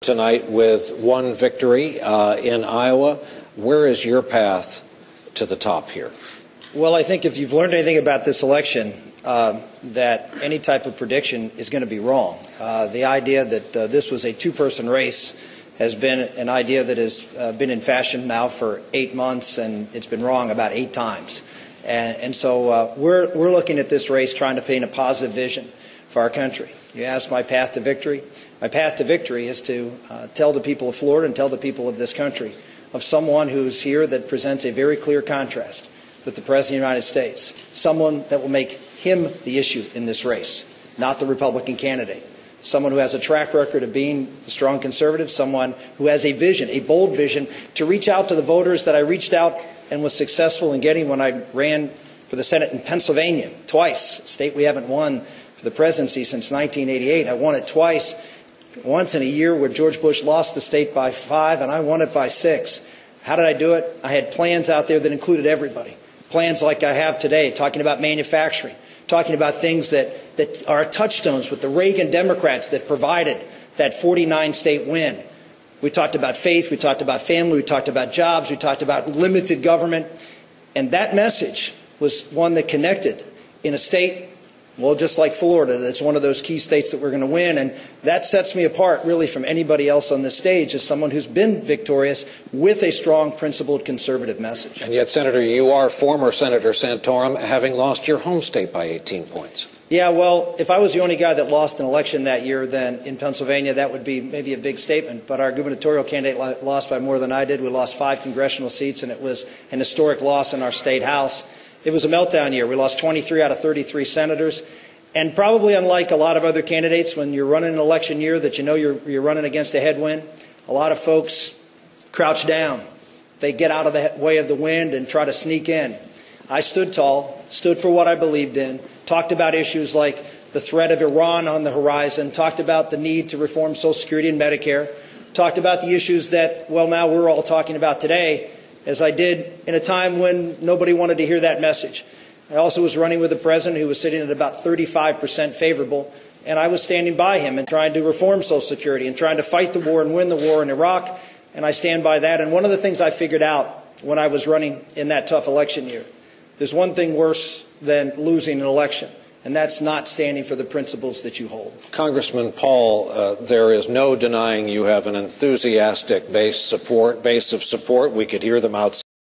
Tonight with one victory in Iowa. Where is your path to the top here? Well, I think if you've learned anything about this election, that any type of prediction is going to be wrong. The idea that this was a two-person race has been an idea that has been in fashion now for 8 months, and it's been wrong about 8 times. And so we're looking at this race trying to paint a positive vision for our country. You asked my path to victory. My path to victory is to tell the people of Florida and tell the people of this country of someone who's here that presents a very clear contrast with the President of the United States, someone that will make him the issue in this race, not the Republican candidate, someone who has a track record of being a strong conservative, someone who has a vision, a bold vision, to reach out to the voters that I reached out and was successful in getting when I ran for the Senate in Pennsylvania twice, a state we haven't won for the presidency since 1988. I won it twice, once in a year where George Bush lost the state by 5, and I won it by 6. How did I do it? I had plans out there that included everybody. Plans like I have today, talking about manufacturing, talking about things that are touchstones with the Reagan Democrats that provided that 49-state win. We talked about faith, we talked about family, we talked about jobs, we talked about limited government. And that message was one that connected in a state, well, just like Florida, that's one of those key states that we're going to win. And that sets me apart, really, from anybody else on this stage as someone who's been victorious with a strong, principled, conservative message. And yet, Senator, you are former Senator Santorum, having lost your home state by 18 points. Yeah, well, if I was the only guy that lost an election that year, then in Pennsylvania, that would be maybe a big statement. But our gubernatorial candidate lost by more than I did. We lost 5 congressional seats, and it was an historic loss in our state house. It was a meltdown year. We lost 23 out of 33 senators. And probably unlike a lot of other candidates, when you're running an election year that you know you're running against a headwind, a lot of folks crouch down. They get out of the way of the wind and try to sneak in. I stood tall, stood for what I believed in, talked about issues like the threat of Iran on the horizon, talked about the need to reform Social Security and Medicare, talked about the issues that, well, now we're all talking about today, as I did in a time when nobody wanted to hear that message. I also was running with a president who was sitting at about 35% favorable, and I was standing by him and trying to reform Social Security and trying to fight the war and win the war in Iraq, and I stand by that. And one of the things I figured out when I was running in that tough election year, there's one thing worse than losing an election, and that's not standing for the principles that you hold. Congressman Paul, there is no denying you have an enthusiastic base of support. We could hear them outside.